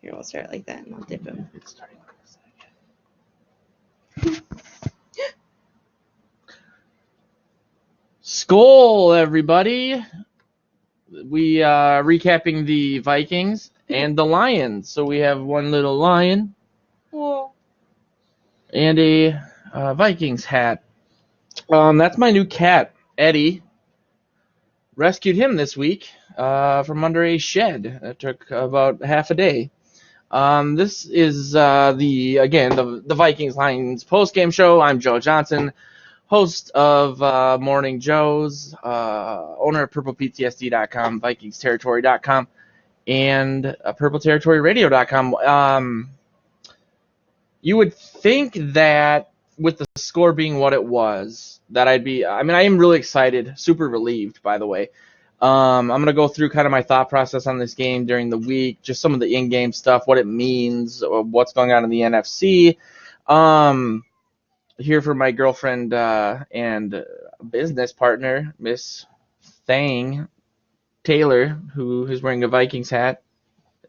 Here, we'll start like that, and I'll dip him. It's starting in a second. Skol, everybody. We are recapping the Vikings and the Lions. So we have one little lion and a Vikings hat. That's my new cat, Eddie. Rescued him this week from under a shed. It took about half a day. This is the Vikings Lions postgame show. I'm Joe Johnson, host of Morning Joe's, owner of PurplePTSD.com, VikingsTerritory.com, and PurpleTerritoryRadio.com. You would think that with the score being what it was, that I am really excited, super relieved, by the way. I'm going to go through kind of my thought process on this game during the week, just some of the in-game stuff, what it means, or what's going on in the NFC. Here for my girlfriend and business partner, Miss Thang Taylor, who is wearing a Vikings hat,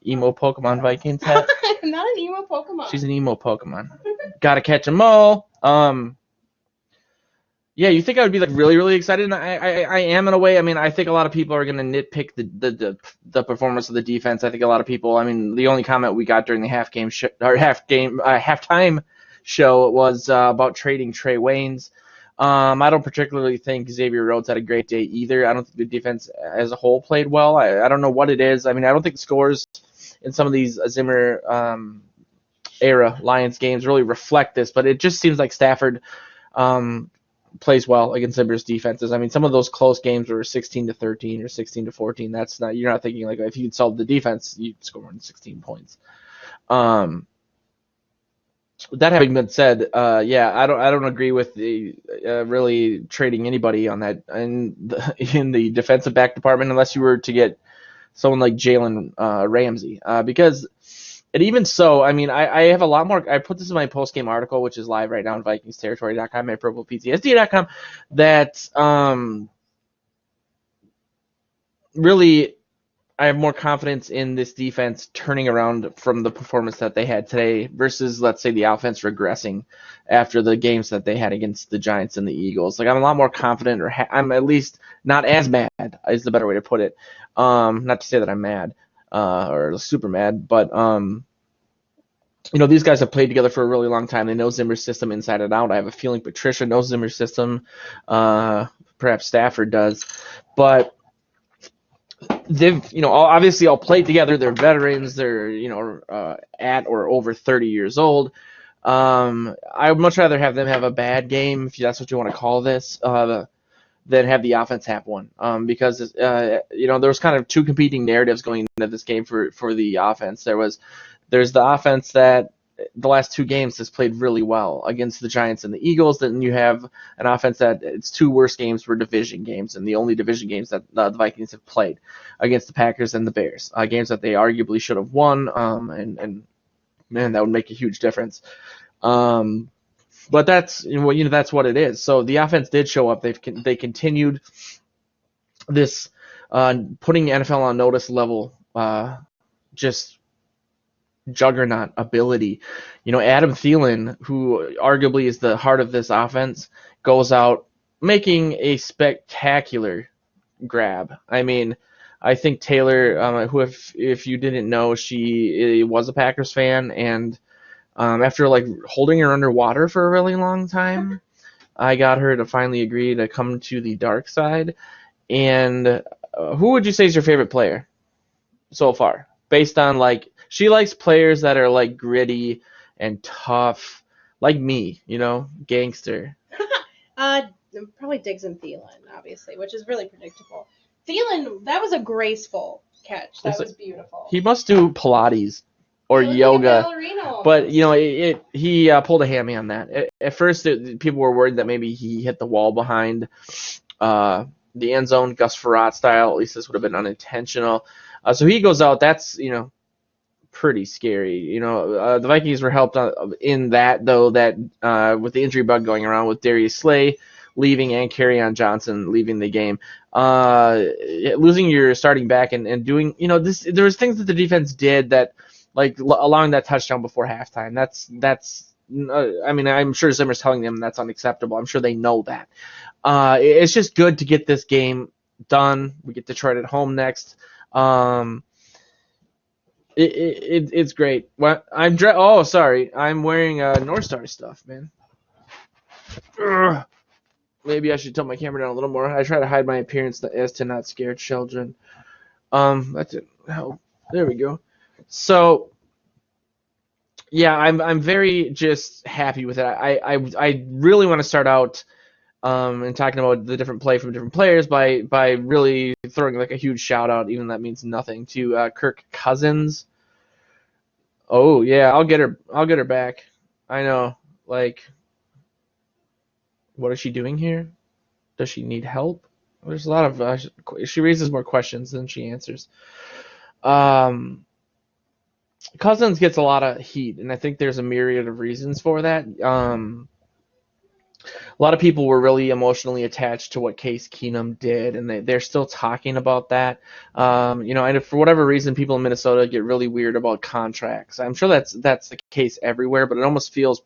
emo Pokemon Vikings hat. I'm not an emo Pokemon. She's an emo Pokemon. Gotta catch 'em all. Yeah, you think I would be like really, really excited? And I am in a way. I mean, I think a lot of people are going to nitpick the performance of the defense. I think a lot of people. I mean, the only comment we got during the halftime show was about trading Trey Waynes. I don't particularly think Xavier Rhodes had a great day either. I don't think the defense as a whole played well. I don't know what it is. I mean, I don't think the scores in some of these Zimmer era Lions games really reflect this, but it just seems like Stafford plays well against Zimmer's defenses. I mean, some of those close games were 16-13 or 16-14. That's not, you're not thinking like if you'd solved the defense, you'd score more than 16 points. That having been said, I don't agree with the really trading anybody on that in the defensive back department unless you were to get someone like Jalen Ramsey, because. And even so, I mean, I have a lot more. I put this in my post-game article, which is live right now on VikingsTerritory.com and PurplePTSD.com, that really I have more confidence in this defense turning around from the performance that they had today versus, let's say, the offense regressing after the games that they had against the Giants and the Eagles. Like, I'm a lot more confident, or I'm at least not as mad, is the better way to put it. Not to say that I'm mad. Or super mad, but these guys have played together for a really long time. They know Zimmer's system inside and out. I have a feeling Patricia knows Zimmer's system, perhaps Stafford does, but they've obviously all played together. They're veterans. They're at or over 30 years old. I would much rather have them have a bad game, if that's what you want to call this, than have the offense have one, because there was kind of two competing narratives going into this game for the offense. There's the offense that the last two games has played really well against the Giants and the Eagles. Then you have an offense that its two worst games were division games, and the only division games that the Vikings have played against the Packers and the Bears, games that they arguably should have won, and man, that would make a huge difference. But that's that's what it is. So the offense did show up. They continued this putting NFL on notice level, just juggernaut ability. Adam Thielen, who arguably is the heart of this offense, goes out making a spectacular grab. I mean, I think Taylor, who if you didn't know, she was a Packers fan, and after holding her underwater for a really long time, I got her to finally agree to come to the dark side. And who would you say is your favorite player so far? Based on she likes players that are gritty and tough, like me, gangster. Probably Diggs and Thielen, obviously, which is really predictable. Thielen, that was a graceful catch. That was beautiful. He must do Pilates or yoga, but he pulled a hammy on that. At first, people were worried that maybe he hit the wall behind the end zone, Gus Frerotte style. At least this would have been unintentional. So he goes out. That's pretty scary. The Vikings were helped in that, though, that with the injury bug going around with Darius Slay leaving and Kerryon Johnson leaving the game, losing your starting back and doing there was things that the defense did that like allowing that touchdown before halftime. That's I mean, I'm sure Zimmer's telling them that's unacceptable. I'm sure they know that. It's just good to get this game done. We get Detroit at home next. It's great. What oh, sorry, I'm wearing North Star stuff, man. Ugh. Maybe I should tilt my camera down a little more. I try to hide my appearance as to not scare children. That's it. Oh, there we go. So yeah, I'm very just happy with it. I really want to start out and talking about the different play from different players by really throwing like a huge shout out, even though that means nothing, to Kirk Cousins. Oh yeah, I'll get her back. I know. Like, what is she doing here? Does she need help? There's a lot of she raises more questions than she answers. Cousins gets a lot of heat, and I think there's a myriad of reasons for that. A lot of people were really emotionally attached to what Case Keenum did, and they're still talking about that. And for whatever reason, people in Minnesota get really weird about contracts. I'm sure that's the case everywhere, but it almost feels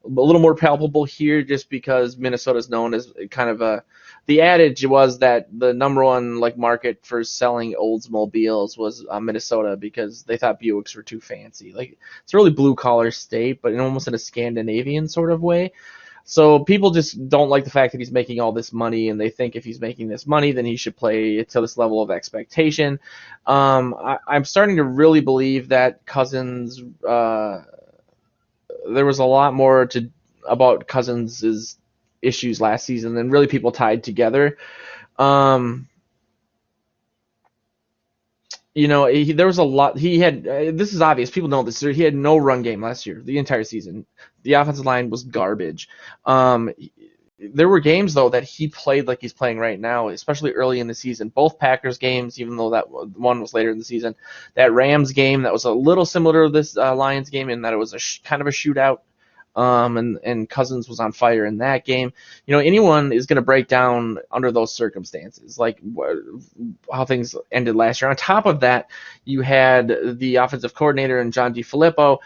a little more palpable here just because Minnesota is known as kind of the adage was that the number one like market for selling Oldsmobiles was Minnesota because they thought Buicks were too fancy. Like, it's a really blue collar state, but almost in a Scandinavian sort of way. So people just don't like the fact that he's making all this money, and they think if he's making this money, then he should play to this level of expectation. I'm starting to really believe that Cousins. There was a lot more about Cousins' issues last season than really people tied together. There was a lot. He had this is obvious. People know this. He had no run game last year, the entire season. The offensive line was garbage. There were games though that he played like he's playing right now, especially early in the season. Both Packers games, even though that one was later in the season. That Rams game that was a little similar to this Lions game in that it was kind of a shootout. And Cousins was on fire in that game. Anyone is going to break down under those circumstances, like how things ended last year. On top of that, you had the offensive coordinator and John DeFilippo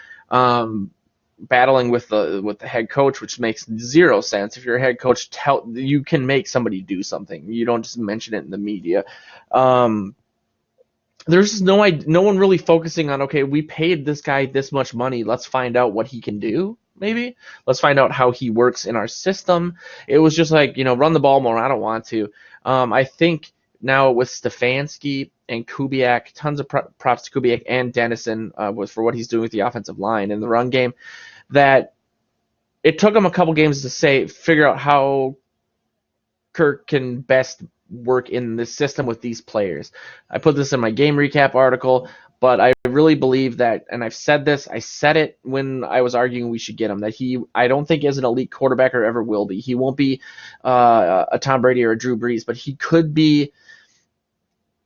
battling with the head coach, which makes zero sense. If you're a head coach, you can make somebody do something. You don't just mention it in the media. There's just no one really focusing on, okay, we paid this guy this much money. Let's find out what he can do. Maybe let's find out how he works in our system. It was just like, run the ball more. I don't want to. I think now with Stefanski and Kubiak, tons of props to Kubiak and Dennison for what he's doing with the offensive line and the run game, that it took him a couple games to figure out how Kirk can best work in this system with these players. I put this in my game recap article, but I really believe that, and I said it when I was arguing we should get him, that I don't think is an elite quarterback or ever will be. He won't be a Tom Brady or a Drew Brees, but he could be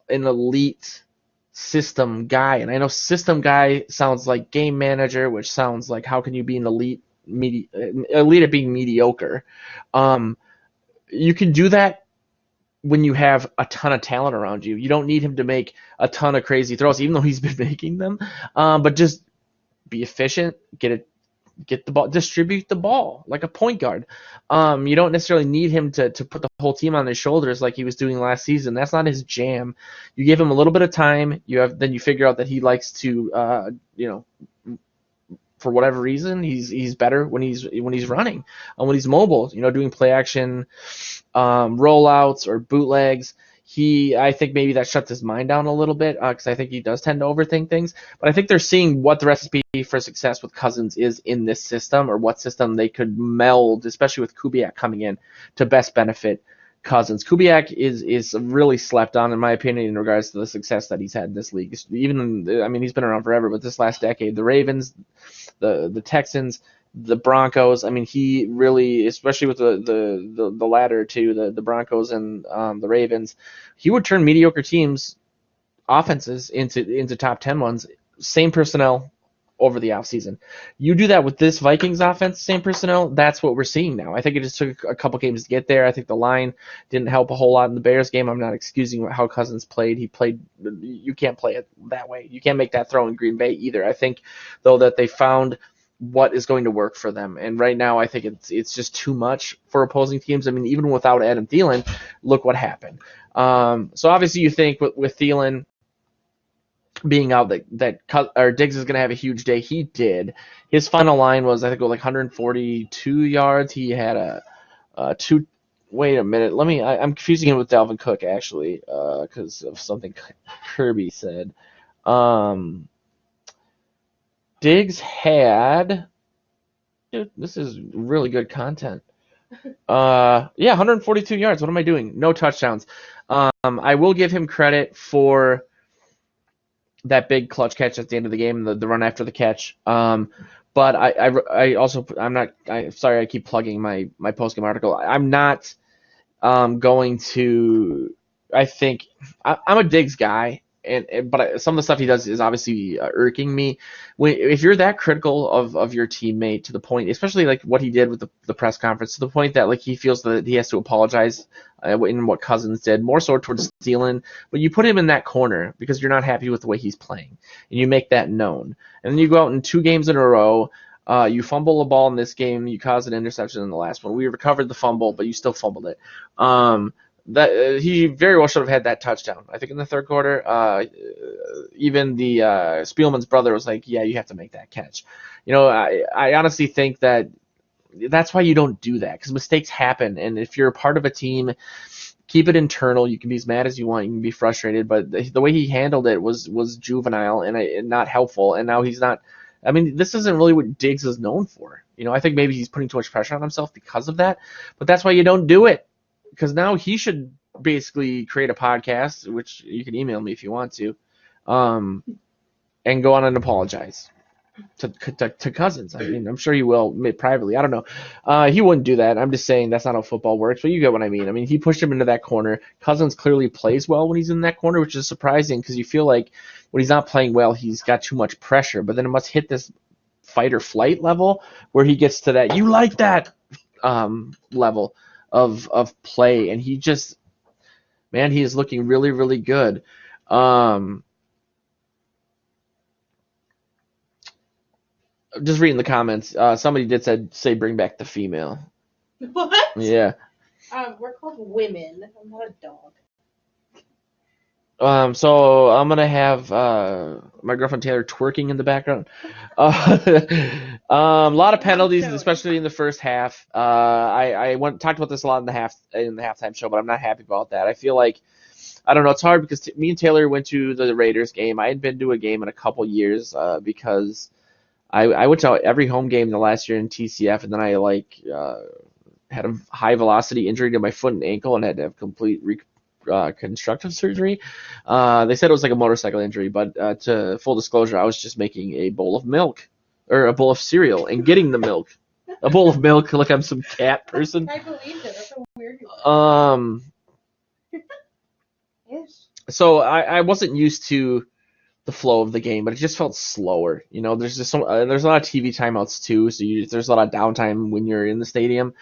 an elite system guy. And I know system guy sounds like game manager, which sounds like how can you be an elite at being mediocre. You can do that when you have a ton of talent around you. You don't need him to make a ton of crazy throws, even though he's been making them. But just be efficient, get the ball, distribute the ball like a point guard. You don't necessarily need him to put the whole team on his shoulders like he was doing last season. That's not his jam. You give him a little bit of time. Then you figure out that he likes to, for whatever reason, he's better when he's running, when he's mobile. Doing play action rollouts or bootlegs. I think maybe that shuts his mind down a little bit because I think he does tend to overthink things. But I think they're seeing what the recipe for success with Cousins is in this system, or what system they could meld, especially with Kubiak coming in to best benefit Cousins. Kubiak is really slept on, in my opinion, in regards to the success that he's had in this league. He's been around forever, but this last decade, the Ravens, the Texans, the Broncos. He really, especially with the latter two, the Broncos and the Ravens, he would turn mediocre teams' offenses into top 10 ones. Same personnel, over the offseason. You do that with this Vikings offense, same personnel, that's what we're seeing now. I think it just took a couple games to get there. I think the line didn't help a whole lot in the Bears game. I'm not excusing how Cousins played. You can't play it that way. You can't make that throw in Green Bay either. I think, though, that they found what is going to work for them. And right now, I think it's just too much for opposing teams. I mean, even without Adam Thielen, look what happened. So obviously you think with Thielen being out that Diggs is going to have a huge day. He did. His final line was, I think, like 142 yards. He had a two. Wait a minute. I'm confusing him with Dalvin Cook actually, because of something Kirby said. Diggs had. Dude, this is really good content. 142 yards. What am I doing? No touchdowns. I will give him credit for that big clutch catch at the end of the game, the run after the catch. But I'm sorry I keep plugging my postgame article. I'm not going to. I think I'm a Diggs guy, but some of the stuff he does is obviously irking me. If you're that critical of your teammate to the point, especially like what he did with the press conference, to the point that like he feels that he has to apologize in what Cousins did, more so towards Thielen, but you put him in that corner because you're not happy with the way he's playing, and you make that known. And then you go out in 2 games in a row. You fumble a ball in this game. You caused an interception in the last one. We recovered the fumble, but you still fumbled it. He very well should have had that touchdown. I think in the third quarter, even the Spielman's brother was like, "Yeah, you have to make that catch." I honestly think that's why you don't do that, because mistakes happen, and if you're a part of a team, keep it internal. You can be as mad as you want. You can be frustrated, but the way he handled it was juvenile and not helpful. And now he's not. I mean, this isn't really what Diggs is known for. I think maybe he's putting too much pressure on himself because of that, but that's why you don't do it. Because now he should basically create a podcast, which you can email me if you want to, and go on and apologize to Cousins. I mean, I'm sure he will privately. I don't know. He wouldn't do that. I'm just saying that's not how football works, but you get what I mean. I mean, he pushed him into that corner. Cousins clearly plays well when he's in that corner, which is surprising because you feel like when he's not playing well, he's got too much pressure. But then it must hit this fight or flight level where he gets to that, you like that level of play, and he is looking really, really good. Just reading the comments, somebody did say bring back the female. What? Yeah. We're called women. I'm not a dog. So I'm gonna have my girlfriend Taylor twerking in the background. A lot of penalties, especially in the first half. I talked about this a lot in the halftime show, but I'm not happy about that. I feel like, I don't know, it's hard because me and Taylor went to the Raiders game. I hadn't been to a game in a couple years because I went to every home game the last year in TCF, and then I had a high velocity injury to my foot and ankle and had to have complete reconstructive surgery. They said it was like a motorcycle injury, but to full disclosure, I was just making a bowl of milk or a bowl of cereal and getting the milk. A bowl of milk, like I'm some cat person. I believed it. That's so weird. Yes. So I wasn't used to the flow of the game, but it just felt slower. There's just there's a lot of TV timeouts too, so there's a lot of downtime when you're in the stadium.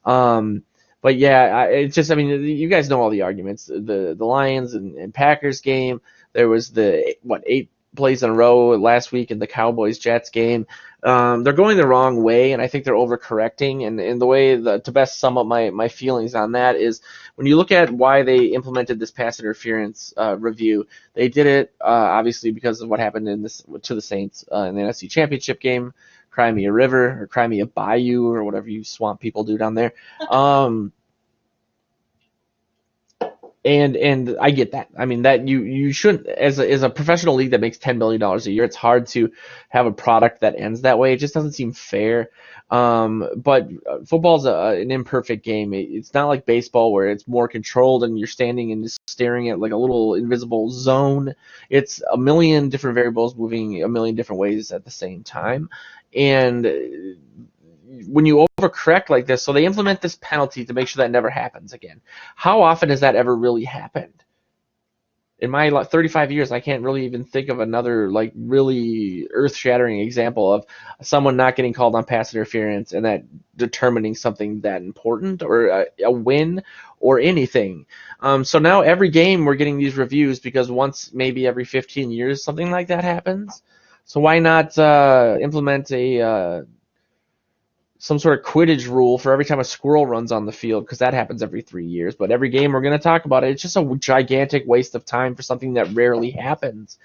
But yeah, it's just, I mean, you guys know all the arguments. The Lions and Packers game, there was 8 plays in a row last week in the Cowboys-Jets game. They're going the wrong way, and I think they're overcorrecting. And the way to best sum up my feelings on that is when you look at why they implemented this pass interference review, they did it obviously because of what happened to the Saints in the NFC Championship game. Cry me a river or cry me a bayou or whatever you swamp people do down there. And I get that. I mean, that you shouldn't, as a professional league that makes $10 million a year, it's hard to have a product that ends that way. It just doesn't seem fair. But football's an imperfect game. It's not like baseball where it's more controlled and you're standing and just staring at like a little invisible zone. It's a million different variables moving a million different ways at the same time. And when you overcorrect like this, so they implement this penalty to make sure that never happens again. How often has that ever really happened? in my 35 years, I can't really even think of another like really earth-shattering example of someone not getting called on pass interference and that determining something that important or a win or anything. So now every game we're getting these reviews because once maybe every 15 years something like that happens. So why not implement a some sort of Quidditch rule for every time a squirrel runs on the field, because that happens every 3 years. But every game we're going to talk about it. It's just a gigantic waste of time for something that rarely happens.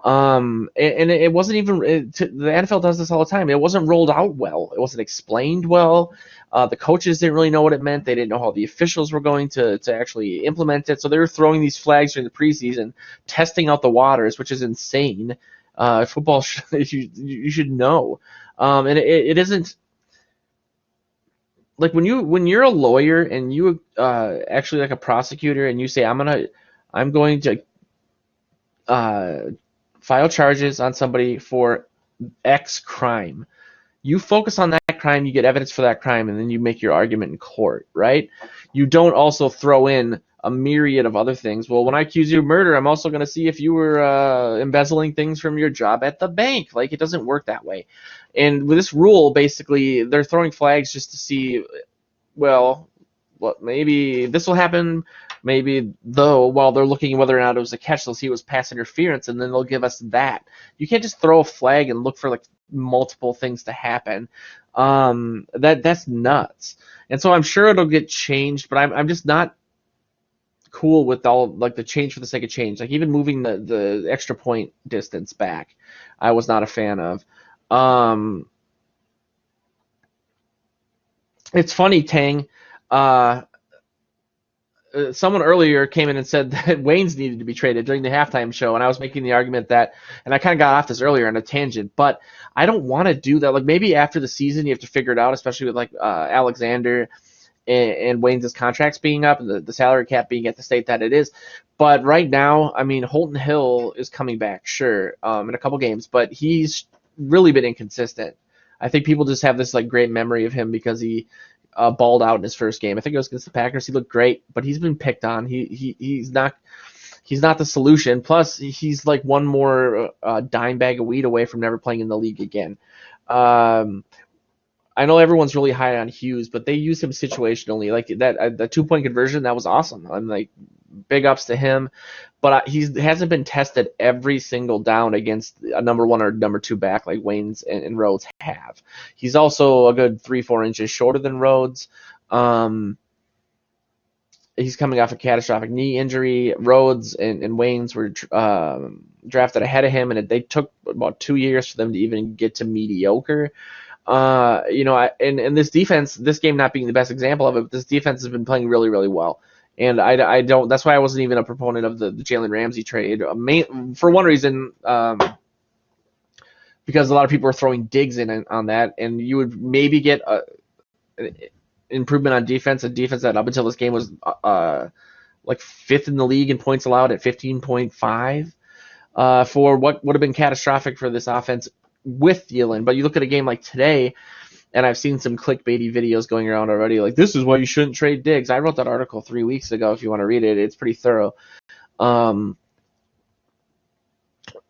And it wasn't even the NFL does this all the time. It wasn't rolled out well. It wasn't explained well. The coaches didn't really know what it meant. They didn't know how the officials were going to actually implement it. So they were throwing these flags during the preseason, testing out the waters, which is insane. Football, you should know. And it isn't. Like when you're a lawyer and you actually like a prosecutor and you say I'm going to file charges on somebody for X crime. You focus on that crime, you get evidence for that crime, and then you make your argument in court, right? You don't also throw in a myriad of other things. Well, when I accuse you of murder, I'm also going to see if you were embezzling things from your job at the bank. Like, it doesn't work that way. And with this rule, basically, they're throwing flags just to see, well, maybe this will happen. Maybe, though, while they're looking whether or not it was a catch, they'll see it was pass interference, and then they'll give us that. You can't just throw a flag and look for like multiple things to happen. That's nuts. And so I'm sure it'll get changed, but I'm just not cool with all like the change for the sake of change. Like even moving the extra point distance back, I was not a fan of. It's funny, Tang. Someone earlier came in and said that Waynes needed to be traded during the halftime show, and I was making the argument that, and I kind of got off this earlier on a tangent, but I don't want to do that. Like maybe after the season, you have to figure it out, especially with like Alexander and Waynes' contracts being up and the salary cap being at the state that it is. But right now, I mean, Holton Hill is coming back, sure, in a couple games, but he's really been inconsistent. I think people just have this like great memory of him because he balled out in his first game. I think it was against the Packers. He looked great, but he's been picked on. He's not the solution. Plus, he's like one more dime bag of weed away from never playing in the league again. I know everyone's really high on Hughes, but they use him situationally. Like that, the 2-point conversion, that was awesome. I'm like, big ups to him. But he hasn't been tested every single down against a number 1 or number 2 back like Waynes and Rhodes have. He's also a good 3-4 inches shorter than Rhodes. He's coming off a catastrophic knee injury. Rhodes and Waynes were drafted ahead of him, and they took about 2 years for them to even get to mediocre. And this defense, this game not being the best example of it, but this defense has been playing really, really well. And I don't. That's why I wasn't even a proponent of the Jalen Ramsey trade. For one reason, because a lot of people are throwing digs in on that, and you would maybe get an improvement on defense. A defense that up until this game was like 5th in the league in points allowed at 15.5 for what would have been catastrophic for this offense with Thielen. But you look at a game like today, and I've seen some clickbaity videos going around already, like, this is why you shouldn't trade Diggs. I wrote that article 3 weeks ago if you want to read it. It's pretty thorough.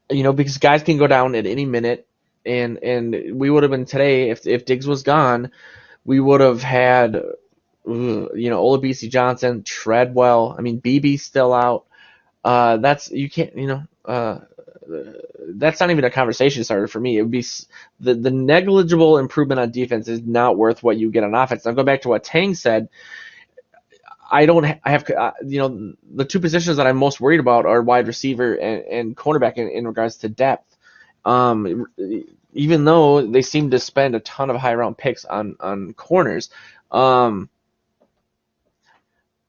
Because guys can go down at any minute, and we would have been today, if Diggs was gone, we would have had, Olabisi Johnson, Treadwell. I mean, BB's still out. That's not even a conversation starter for me. It would be the negligible improvement on defense is not worth what you get on offense. Now, go back to what Tang said. The two positions that I'm most worried about are wide receiver and cornerback in regards to depth. Even though they seem to spend a ton of high round picks on corners.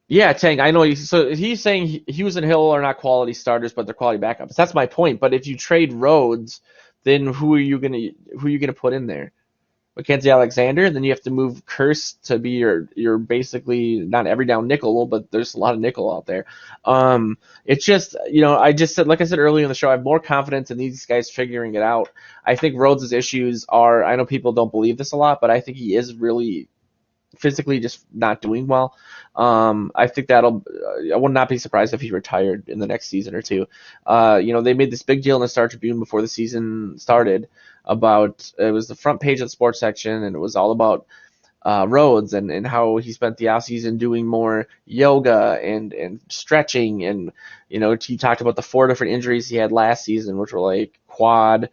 Yeah, Tang, I know. So he's saying Hughes and Hill are not quality starters, but they're quality backups. That's my point. But if you trade Rhodes, then who are you gonna put in there? Mackenzie Alexander. Then you have to move Curse to be your basically not every down nickel, but there's a lot of nickel out there. It's just I just said, like I said earlier in the show, I have more confidence in these guys figuring it out. I think Rhodes' issues are. I know people don't believe this a lot, but I think he is really physically just not doing well. I think I would not be surprised if he retired in the next season or two. They made this big deal in the Star Tribune before the season started about, it was the front page of the sports section, and it was all about Rhodes and how he spent the offseason doing more yoga and stretching. And, he talked about the 4 different injuries he had last season, which were like quad,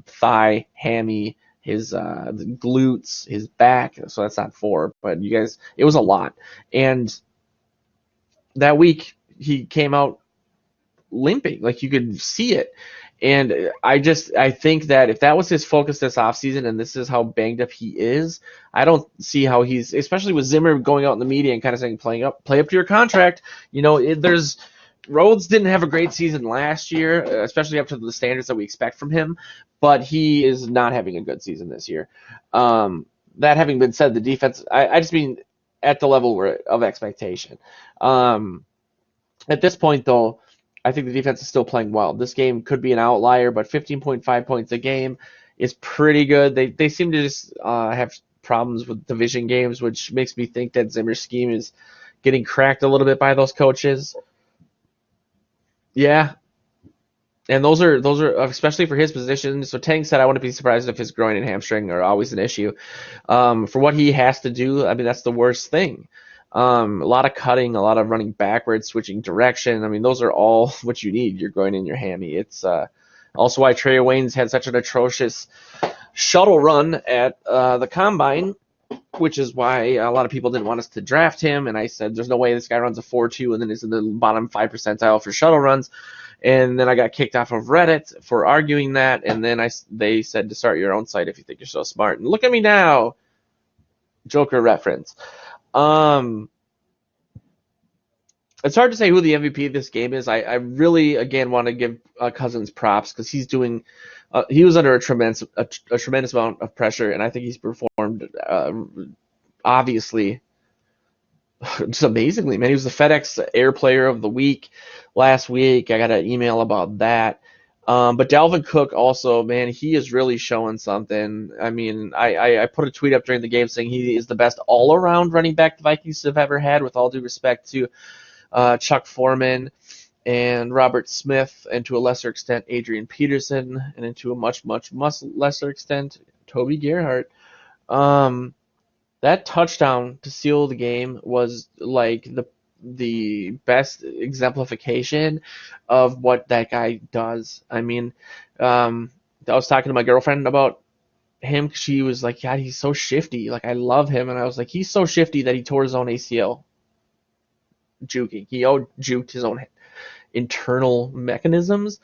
thigh, hammy, his glutes, his back. So that's not 4, but you guys, it was a lot. And that week he came out limping, like you could see it. And I think that if that was his focus this offseason and this is how banged up he is, I don't see how he's, especially with Zimmer going out in the media and kind of saying, play up to your contract. Rhodes didn't have a great season last year, especially up to the standards that we expect from him, but he is not having a good season this year. That having been said, the defense, I just mean at the level of expectation. At this point, though, I think the defense is still playing well. This game could be an outlier, but 15.5 points a game is pretty good. They seem to just have problems with division games, which makes me think that Zimmer's scheme is getting cracked a little bit by those coaches. Yeah. And those are especially for his position. So Tang said, I wouldn't be surprised if his groin and hamstring are always an issue. For what he has to do, I mean, that's the worst thing. A lot of cutting, a lot of running backwards, switching direction. I mean, those are all what you need. You're going in your hammy. It's also why Trey Waynes had such an atrocious shuttle run at the combine, which is why a lot of people didn't want us to draft him. And I said, there's no way this guy runs a 4.2 and then is in the bottom 5 percentile for shuttle runs. And then I got kicked off of Reddit for arguing that. And then they said to start your own site if you think you're so smart. And look at me now. Joker reference. It's hard to say who the MVP of this game is. I really, again, want to give Cousins props because he's doing. He was under a tremendous amount of pressure, and I think he's performed obviously just amazingly. Man, he was the FedEx Air Player of the Week last week. I got an email about that. But Dalvin Cook also, man, he is really showing something. I mean, I put a tweet up during the game saying he is the best all-around running back the Vikings have ever had, with all due respect to Chuck Foreman and Robert Smith, and to a lesser extent Adrian Peterson, and to a much, much, much lesser extent Toby Gerhart. That touchdown to seal the game was like the best exemplification of what that guy does. I mean, I was talking to my girlfriend about him. She was like, "God, he's so shifty. Like, I love him." And I was like, "He's so shifty that he tore his own ACL juking. He juked his own internal mechanisms."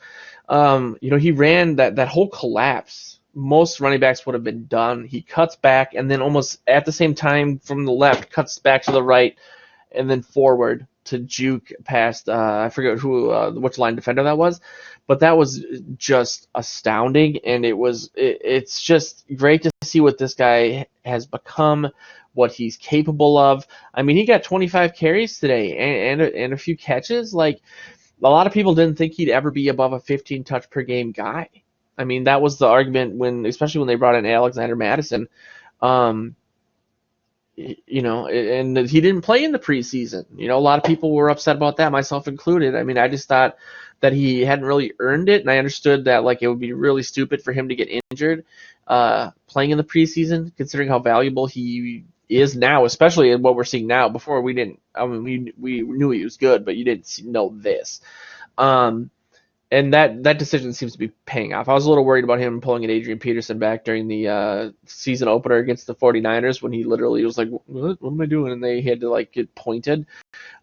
He ran that whole collapse. Most running backs would have been done. He cuts back and then almost at the same time from the left cuts back to the right and then forward to juke past, I forget which line defender that was, but that was just astounding. And it's just great to see what this guy has become, what he's capable of. I mean, he got 25 carries today and a few catches. Like, a lot of people didn't think he'd ever be above a 15 touch per game guy. I mean, that was the argument especially when they brought in Alexander Madison. And he didn't play in the preseason. A lot of people were upset about that, myself included. I mean, I just thought that he hadn't really earned it, and I understood that it would be really stupid for him to get injured playing in the preseason, considering how valuable he is now, especially in what we're seeing now. Before we didn't. I mean, we knew he was good, but you didn't know this. And that decision seems to be paying off. I was a little worried about him pulling an Adrian Peterson back during the season opener against the 49ers when he literally was like, what am I doing? And they had to get pointed.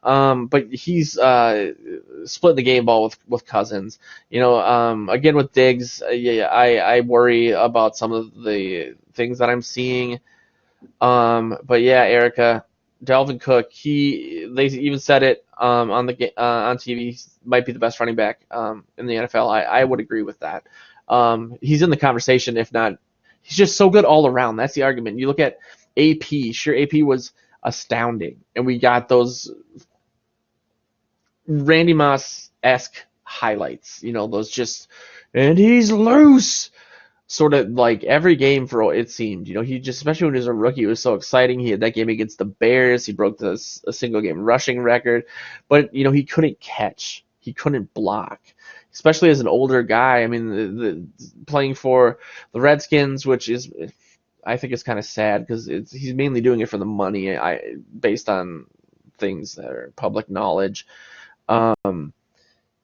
But he's split the game ball with Cousins. Again with Diggs, I worry about some of the things that I'm seeing. But yeah, Erica, Dalvin Cook, they even said it on TV, might be the best running back in the NFL. I would agree with that. He's in the conversation, if not, he's just so good all around. That's the argument. You look at AP. Sure, AP was astounding, and we got those Randy Moss-esque highlights. Those just, and he's loose. sort of like every game for it seemed. He just, especially when he was a rookie, it was so exciting. He had that game against the Bears. He broke a single game rushing record, but he couldn't catch. He couldn't block, especially as an older guy. I mean, playing for the Redskins, which is, I think it's kind of sad because he's mainly doing it for the money. Based on things that are public knowledge.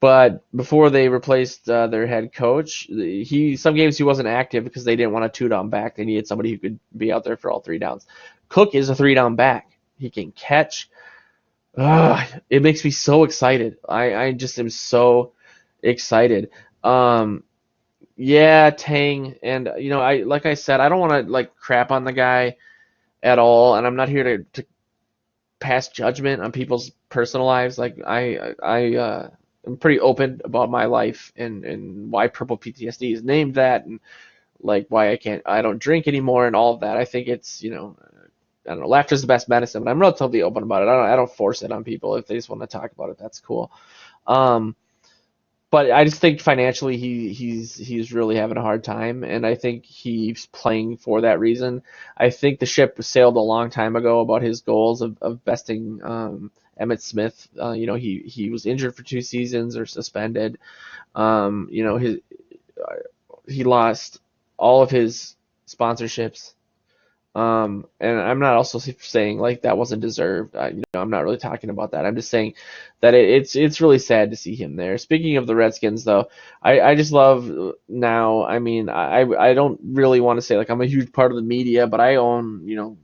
But before they replaced their head coach, some games he wasn't active because they didn't want a 2-down back. They needed somebody who could be out there for all 3 downs. Cook is a 3-down back. He can catch. It makes me so excited. I just am so excited. Yeah, Tang, and like I said, I don't want to like crap on the guy at all, and I'm not here to pass judgment on people's personal lives. Like I'm pretty open about my life and why purple PTSD is named that, and like why I don't drink anymore and all of that. I think it's, I don't know, laughter is the best medicine, but I'm relatively open about it. I don't force it on people. If they just want to talk about it, that's cool. But I just think financially he's really having a hard time, and I think he's playing for that reason. I think the ship sailed a long time ago about his goals of besting Emmitt Smith. He was injured for 2 seasons or suspended. He lost all of his sponsorships. And I'm not also saying like that wasn't deserved. I'm not really talking about that. I'm just saying that it's really sad to see him there. Speaking of the Redskins, though, I just love now. I mean, I don't really want to say like I'm a huge part of the media, but I own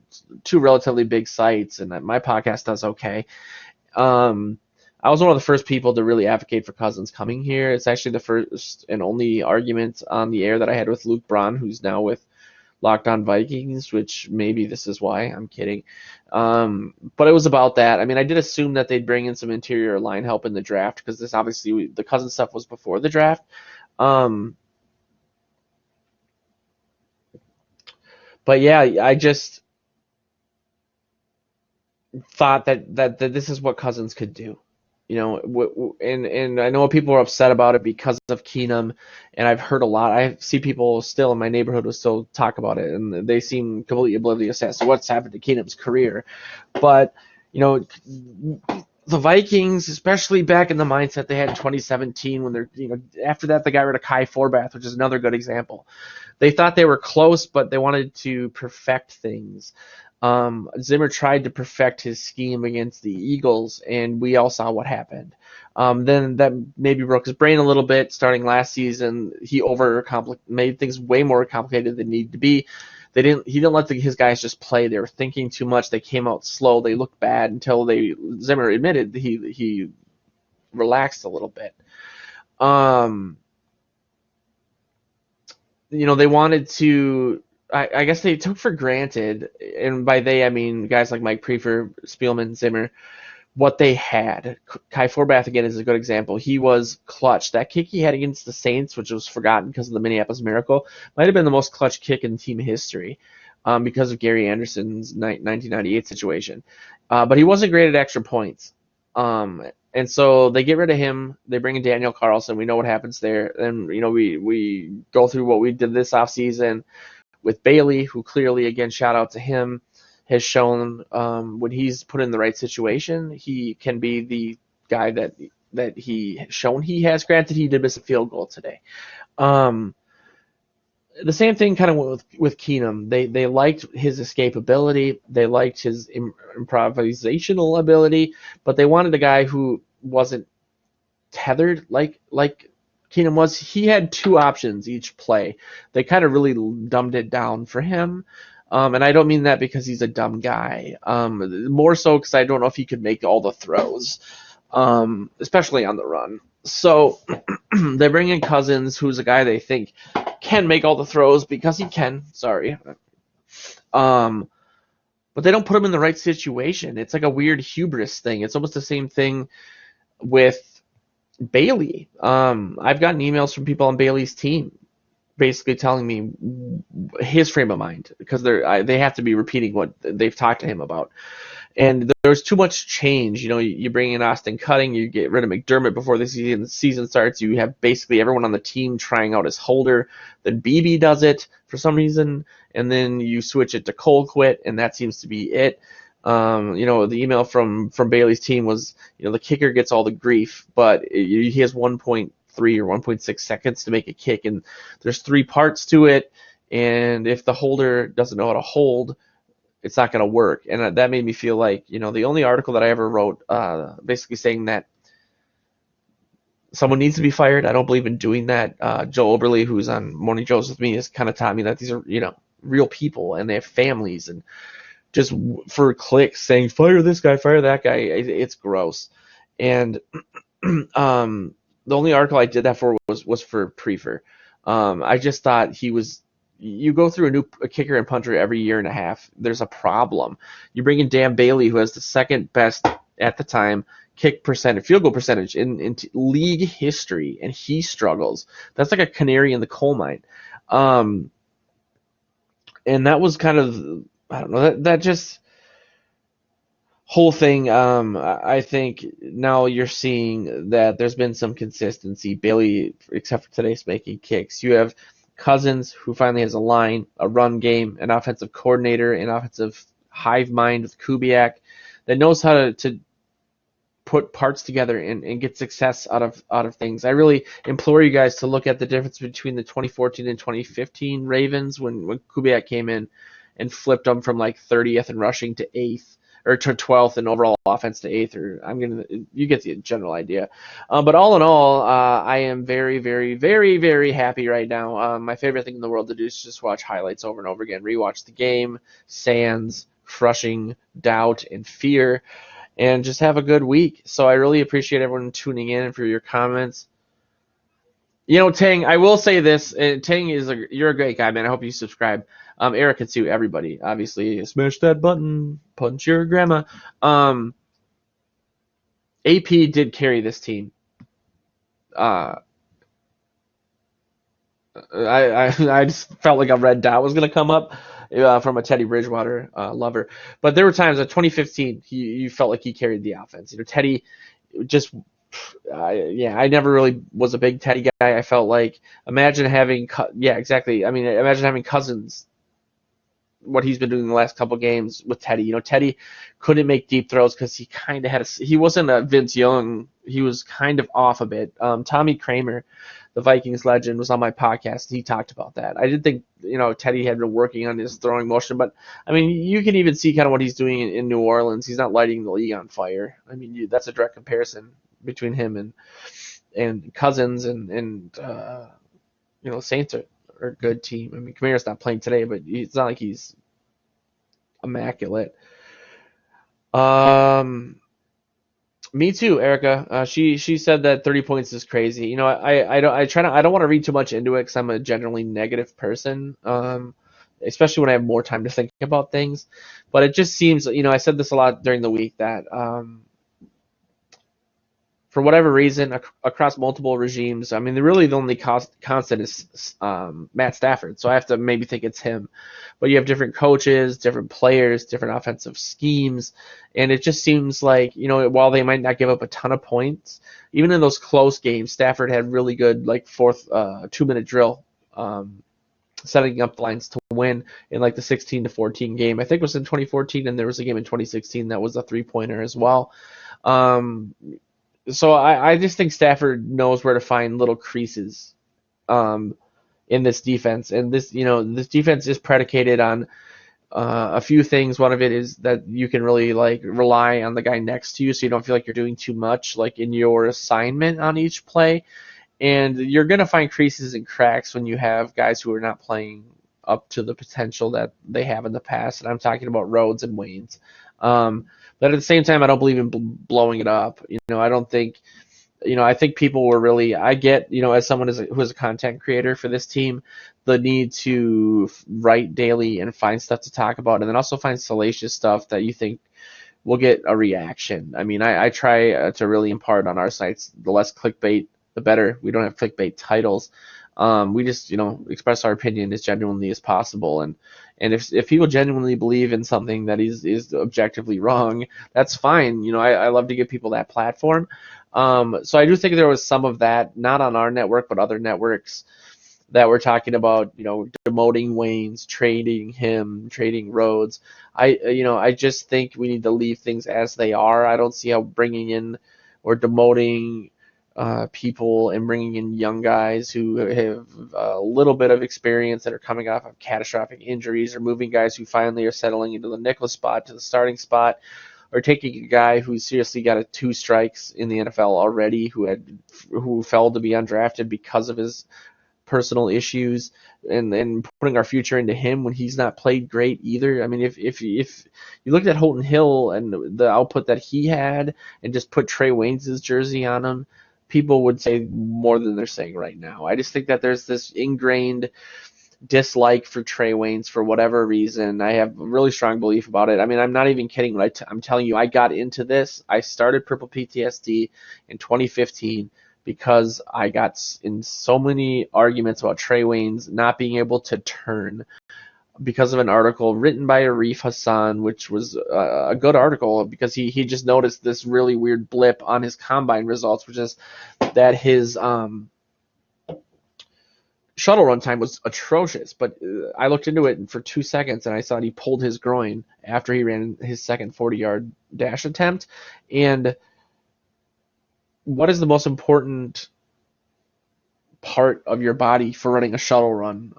2 relatively big sites, and my podcast does okay. I was one of the first people to really advocate for Cousins coming here. It's actually the first and only argument on the air that I had with Luke Braun, who's now with Locked On Vikings, which maybe this is why. I'm kidding. But it was about that. I mean, I did assume that they'd bring in some interior line help in the draft because this obviously the Cousins stuff was before the draft. But yeah, I just thought that this is what Cousins could do. And I know people are upset about it because of Keenum, and I've heard a lot. I see people still in my neighborhood who still talk about it, and they seem completely oblivious as to what's happened to Keenum's career. But the Vikings, especially back in the mindset they had in 2017, when they're after that they got rid of Kai Forbath, which is another good example. They thought they were close, but they wanted to perfect things. Zimmer tried to perfect his scheme against the Eagles, and we all saw what happened. Then that maybe broke his brain a little bit. Starting last season, he made things way more complicated than needed to be. He didn't let his guys just play. They were thinking too much. They came out slow. They looked bad until Zimmer admitted he relaxed a little bit. They wanted to. I guess they took for granted, and by they I mean guys like Mike Prefer, Spielman, Zimmer, what they had. Kai Forbath again is a good example. He was clutch. That kick he had against the Saints, which was forgotten because of the Minneapolis Miracle, might have been the most clutch kick in team history because of Gary Anderson's 1998 situation. But he wasn't great at extra points. And so they get rid of him. They bring in Daniel Carlson. We know what happens there. And we go through what we did this offseason with Bailey, who clearly, again, shout out to him, has shown when he's put in the right situation, he can be the guy that he shown he has. Granted, he did miss a field goal today. The same thing kind of with Keenum. They liked his escapability. They liked his improvisational ability, but they wanted a guy who wasn't tethered like Keenum was. He had 2 options each play. They kind of really dumbed it down for him. And I don't mean that because he's a dumb guy. More so because I don't know if he could make all the throws, especially on the run. So they bring in Cousins, who's a guy they think can make all the throws because he can. Sorry. But they don't put him in the right situation. It's like a weird hubris thing. It's almost the same thing with Bailey. I've gotten emails from people on Bailey's team basically telling me his frame of mind, because they have to be repeating what they've talked to him about. And there's too much change. You bring in Austin Cutting, you get rid of McDermott before the season starts. You have basically everyone on the team trying out as holder. Then BB does it for some reason, and then you switch it to Colquitt, and that seems to be it. The email from Bailey's team was, the kicker gets all the grief, but he has 1.3 or 1.6 seconds to make a kick, and there's 3 parts to it. And if the holder doesn't know how to hold, it's not going to work. And that made me feel like, the only article that I ever wrote, basically saying that someone needs to be fired. I don't believe in doing that. Joe Oberle, who's on Morning Joes with me, has kind of taught me that these are, real people, and they have families, and just for clicks saying fire this guy, fire that guy, it's gross. And the only article I did that for was for Prefer. I just thought you go through a kicker and punter every year and a half, there's a problem. You bring in Dan Bailey, who has the second best at the time field goal percentage in league history, and he struggles. That's like a canary in the coal mine. And that was kind of, I don't know, that just whole thing. I think now you're seeing that there's been some consistency. Bailey, except for today's making kicks. You have Cousins, who finally has a line, a run game, an offensive coordinator, an offensive hive mind with Kubiak that knows how to put parts together and get success out of things. I really implore you guys to look at the difference between the 2014 and 2015 Ravens when Kubiak came in and flipped them from like 30th in rushing to 8th, or to 12th in overall offense to 8th, you get the general idea. But all in all, I am very, very, very, very happy right now. My favorite thing in the world to do is just watch highlights over and over again, rewatch the game, Sands, crushing doubt and fear, and just have a good week. So I really appreciate everyone tuning in and for your comments. Tang, I will say this. Tang, you're a great guy, man. I hope you subscribe. Eric and Sue, everybody, obviously, smash that button, punch your grandma. AP did carry this team. I just felt like a red dot was going to come up from a Teddy Bridgewater lover. But there were times in 2015, you felt like he carried the offense. Teddy just... I never really was a big Teddy guy. I felt like, imagine having Cousins, what he's been doing the last couple games with Teddy. Teddy couldn't make deep throws because he kind of he wasn't a Vince Young. He was kind of off a bit. Tommy Kramer, the Vikings legend, was on my podcast. He talked about that. I didn't think, Teddy had been working on his throwing motion, but you can even see kind of what he's doing in New Orleans. He's not lighting the league on fire. That's a direct comparison between him and Cousins and Saints are a good team. Kamara's not playing today, but it's not like he's immaculate. Me too, Erica. She said that 30 points is crazy. I don't want to read too much into it because I'm a generally negative person. Especially when I have more time to think about things. But it just seems, I said this a lot during the week that for whatever reason, across multiple regimes, the only constant is Matt Stafford. So I have to maybe think it's him. But you have different coaches, different players, different offensive schemes. And it just seems like, while they might not give up a ton of points, even in those close games, Stafford had really good, fourth 2-minute drill, setting up the lines to win in the 16-14 game. I think it was in 2014, and there was a game in 2016 that was a 3-pointer as well. So I just think Stafford knows where to find little creases in this defense. And this defense is predicated on a few things. One of it is that you can really rely on the guy next to you, so you don't feel like you're doing too much in your assignment on each play. And you're going to find creases and cracks when you have guys who are not playing up to the potential that they have in the past. And I'm talking about Rhodes and Waynes. But at the same time, I don't believe in blowing it up. I don't think, I think people were really, I get, as someone who is a content creator for this team, the need to write daily and find stuff to talk about, and then also find salacious stuff that you think will get a reaction. I try to really impart on our sites, the less clickbait, the better. We don't have clickbait titles. We just, express our opinion as genuinely as possible, and if people genuinely believe in something that is objectively wrong, that's fine. I love to give people that platform. So I do think there was some of that, not on our network, but other networks that were talking about, demoting Waynes, trading him, trading Rhodes. I just think we need to leave things as they are. I don't see how bringing in or demoting people and bringing in young guys who have a little bit of experience that are coming off of catastrophic injuries, or moving guys who finally are settling into the nickel spot to the starting spot, or taking a guy who seriously got 2 strikes in the NFL already, who fell to be undrafted because of his personal issues, and putting our future into him when he's not played great either. I mean, if you looked at Holton Hill and the output that he had, and just put Trey Waynes' jersey on him, people would say more than they're saying right now. I just think that there's this ingrained dislike for Trey Waynes for whatever reason. I have a really strong belief about it. I mean, I'm not even kidding when I'm telling you I got into this. I started Purple PTSD in 2015 because I got in so many arguments about Trey Waynes not being able to turn because of an article written by Arif Hassan, which was a good article because he just noticed this really weird blip on his combine results, which is that his shuttle run time was atrocious. But I looked into it for 2 seconds and I saw he pulled his groin after he ran his second 40-yard dash attempt. And what is the most important part of your body for running a shuttle run,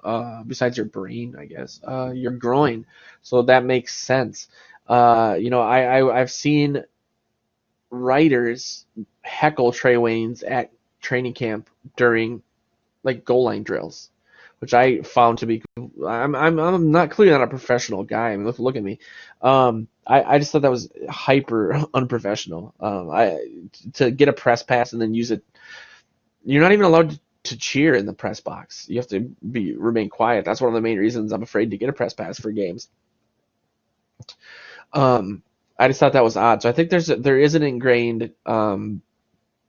besides your brain, I guess? Your groin. So that makes sense. I've seen writers heckle Trey Waynes at training camp during goal line drills, which I found to be. I'm not clearly not a professional guy. I mean, look at me. I just thought that was hyper unprofessional. To get a press pass and then use it. You're not even allowed to cheer in the press box. You have to remain quiet. That's one of the main reasons I'm afraid to get a press pass for games. I just thought that was odd. So I think there is an ingrained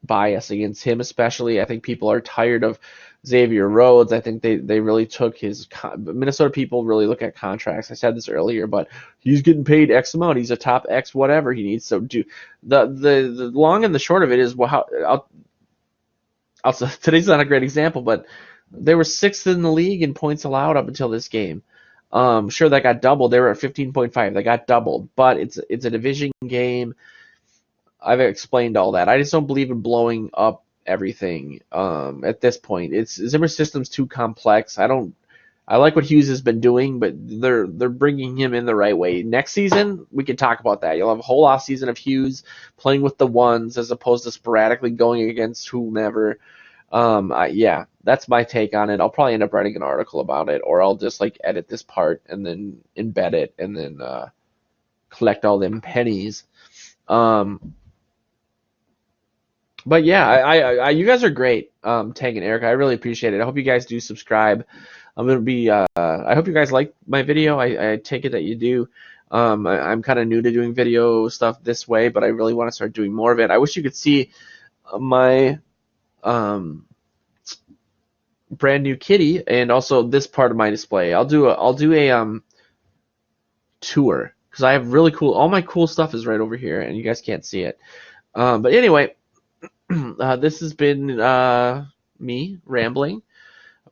bias against him, especially. I think people are tired of Xavier Rhodes. I think they really took his Minnesota people really look at contracts. I said this earlier, but he's getting paid X amount. He's a top X whatever he needs. So do the long and the short of it is, well, today's not a great example, but they were 6th in the league in points allowed up until this game. Sure, that got doubled. They were at 15.5. They got doubled, but it's a division game. I've explained all that. I just don't believe in blowing up everything at this point. Zimmer's system's too complex. I like what Hughes has been doing, but they're bringing him in the right way. Next season, we can talk about that. You'll have a whole off season of Hughes playing with the ones as opposed to sporadically going against whomever. Yeah, that's my take on it. I'll probably end up writing an article about it, or I'll just edit this part and then embed it and then collect all them pennies. But yeah, I you guys are great, Tank and Eric. I really appreciate it. I hope you guys do subscribe. I'm gonna be. I hope you guys like my video. I take it that you do. I'm kind of new to doing video stuff this way, but I really want to start doing more of it. I wish you could see my brand new kitty and also this part of my display. I'll do a tour because I have really cool. All my cool stuff is right over here, and you guys can't see it. But anyway. This has been me rambling.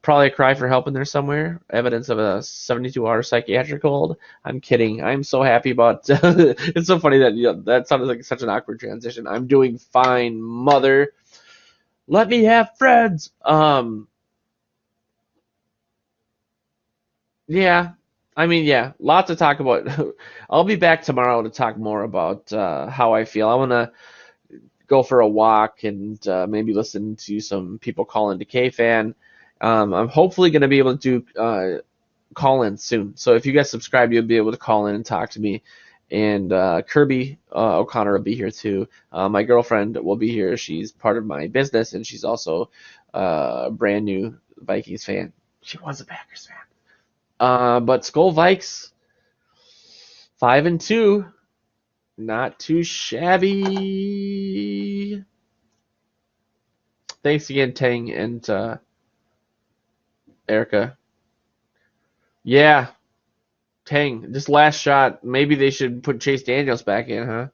Probably a cry for help in there somewhere. Evidence of a 72-hour psychiatric hold. I'm kidding. I'm so happy about. It's so funny that that sounded like such an awkward transition. I'm doing fine, mother. Let me have friends. Yeah. I mean, yeah. Lots to talk about. I'll be back tomorrow to talk more about how I feel. I want to go for a walk and maybe listen to some people call into K-Fan. I'm hopefully going to be able to do call-in soon. So if you guys subscribe, you'll be able to call in and talk to me. And Kirby O'Connor will be here too. My girlfriend will be here. She's part of my business, and she's also a brand new Vikings fan. She was a Packers fan. But Skull Vikes, 5-2. Not too shabby. Thanks again, Tang, and Erica. Yeah. Dang, just last shot. Maybe they should put Chase Daniels back in, huh?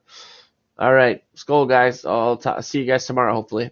All right. Skull, guys. I'll see you guys tomorrow, hopefully.